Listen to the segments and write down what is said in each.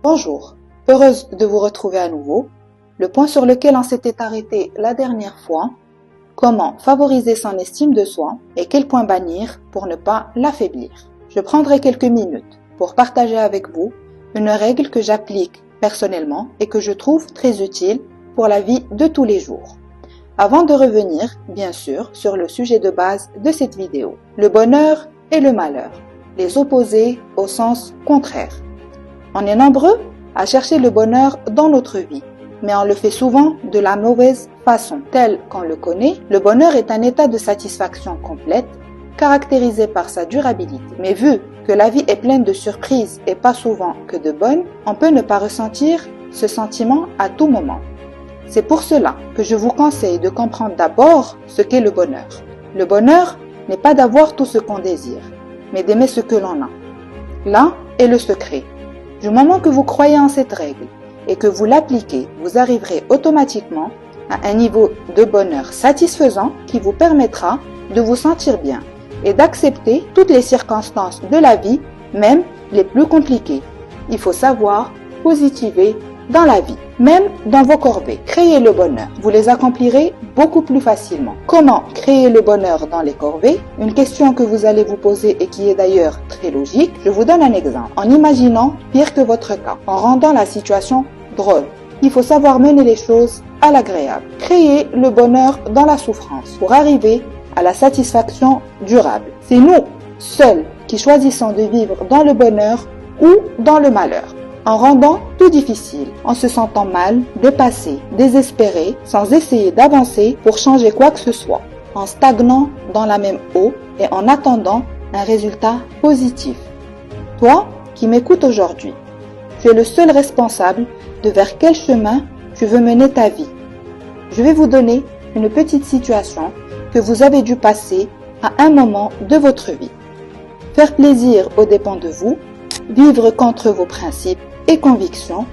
Bonjour, heureuse de vous retrouver à nouveau. Le point sur lequel on s'était arrêté la dernière fois, comment favoriser son estime de soi et quel point bannir pour ne pas l'affaiblir. Je prendrai quelques minutes pour partager avec vous une règle que j'applique personnellement et que je trouve très utile pour la vie de tous les jours. Avant de revenir, bien sûr, sur le sujet de base de cette vidéo, le bonheur et le malheur, les opposés au sens contraire. On est nombreux à chercher le bonheur dans notre vie, mais on le fait souvent de la mauvaise façon. Tel qu'on le connaît, le bonheur est un état de satisfaction complète, caractérisé par sa durabilité. Mais vu que la vie est pleine de surprises et pas souvent que de bonnes, on peut ne pas ressentir ce sentiment à tout moment. C'est pour cela que je vous conseille de comprendre d'abord ce qu'est le bonheur. Le bonheur n'est pas d'avoir tout ce qu'on désire, mais d'aimer ce que l'on a. Là est le secret. Du moment que vous croyez en cette règle et que vous l'appliquez, vous arriverez automatiquement à un niveau de bonheur satisfaisant qui vous permettra de vous sentir bien et d'accepter toutes les circonstances de la vie, même les plus compliquées. Il faut savoir positiver dans la vie, même dans vos corvées. Créez le bonheur. Vous les accomplirez beaucoup plus facilement. Comment créer le bonheur dans les corvées? Une question que vous allez vous poser et qui est d'ailleurs très logique. Je vous donne un exemple. En imaginant pire que votre cas, en rendant la situation drôle. Il faut savoir mener les choses à l'agréable. Créer le bonheur dans la souffrance pour arriver à la satisfaction durable. C'est nous, seuls, qui choisissons de vivre dans le bonheur ou dans le malheur. En rendant tout difficile, en se sentant mal, dépassé, désespéré, sans essayer d'avancer pour changer quoi que ce soit, en stagnant dans la même eau et en attendant un résultat positif. Toi qui m'écoutes aujourd'hui, tu es le seul responsable de vers quel chemin tu veux mener ta vie. Je vais vous donner une petite situation que vous avez dû passer à un moment de votre vie. Faire plaisir aux dépens de vous, vivre contre vos principes et convictions,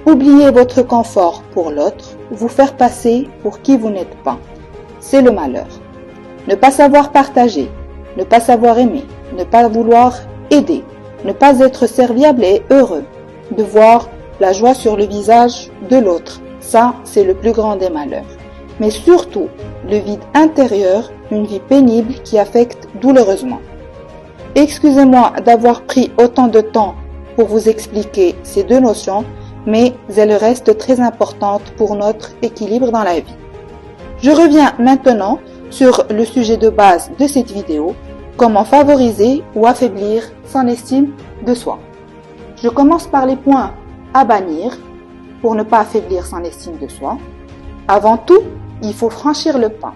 oublier votre confort pour l'autre, vous faire passer pour qui vous n'êtes pas. C'est le malheur. Ne pas savoir partager, ne pas savoir aimer, ne pas vouloir aider, ne pas être serviable et heureux, de voir la joie sur le visage de l'autre. Ça, c'est le plus grand des malheurs. Mais surtout, le vide intérieur, une vie pénible qui affecte douloureusement. Excusez-moi d'avoir pris autant de temps pour vous expliquer ces deux notions, mais elles restent très importantes pour notre équilibre dans la vie. Je reviens maintenant sur le sujet de base de cette vidéo, comment favoriser ou affaiblir son estime de soi. Je commence par les points à bannir pour ne pas affaiblir son estime de soi. Avant tout, il faut franchir le pas.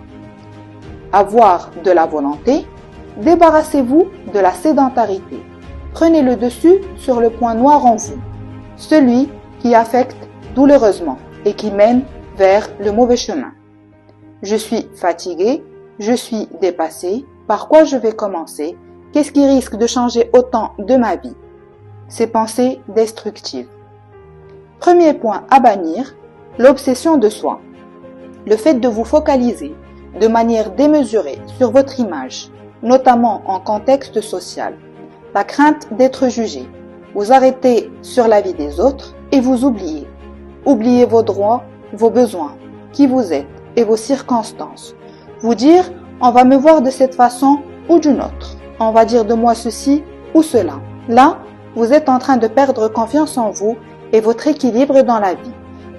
Avoir de la volonté, débarrassez-vous de la sédentarité. Prenez le dessus sur le point noir en vous, celui qui affecte douloureusement et qui mène vers le mauvais chemin. Je suis fatigué, je suis dépassé, par quoi je vais commencer? Qu'est-ce qui risque de changer autant de ma vie? Ces pensées destructives. Premier point à bannir, l'obsession de soi. Le fait de vous focaliser de manière démesurée sur votre image, notamment en contexte social. La crainte d'être jugé. Vous arrêtez sur la vie des autres et vous oubliez. Oubliez vos droits, vos besoins, qui vous êtes et vos circonstances. Vous dire, on va me voir de cette façon ou d'une autre. On va dire de moi ceci ou cela. Là, vous êtes en train de perdre confiance en vous et votre équilibre dans la vie.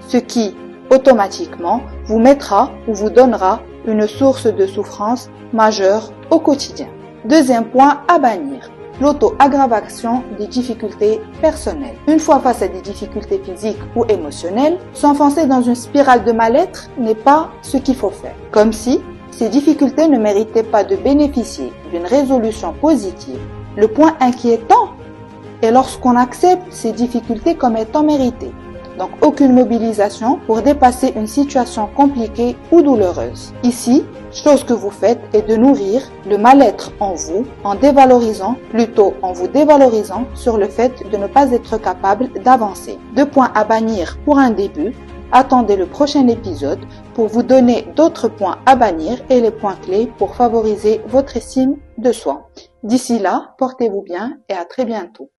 Ce qui, automatiquement, vous mettra ou vous donnera une source de souffrance majeure au quotidien. Deuxième point à bannir. L'auto-aggravation des difficultés personnelles. Une fois face à des difficultés physiques ou émotionnelles, s'enfoncer dans une spirale de mal-être n'est pas ce qu'il faut faire. Comme si ces difficultés ne méritaient pas de bénéficier d'une résolution positive. Le point inquiétant est lorsqu'on accepte ces difficultés comme étant méritées. Donc aucune mobilisation pour dépasser une situation compliquée ou douloureuse. Ici, chose que vous faites est de nourrir le mal-être en vous en vous dévalorisant sur le fait de ne pas être capable d'avancer. 2 points à bannir pour un début. Attendez le prochain épisode pour vous donner d'autres points à bannir et les points clés pour favoriser votre estime de soi. D'ici là, portez-vous bien et à très bientôt.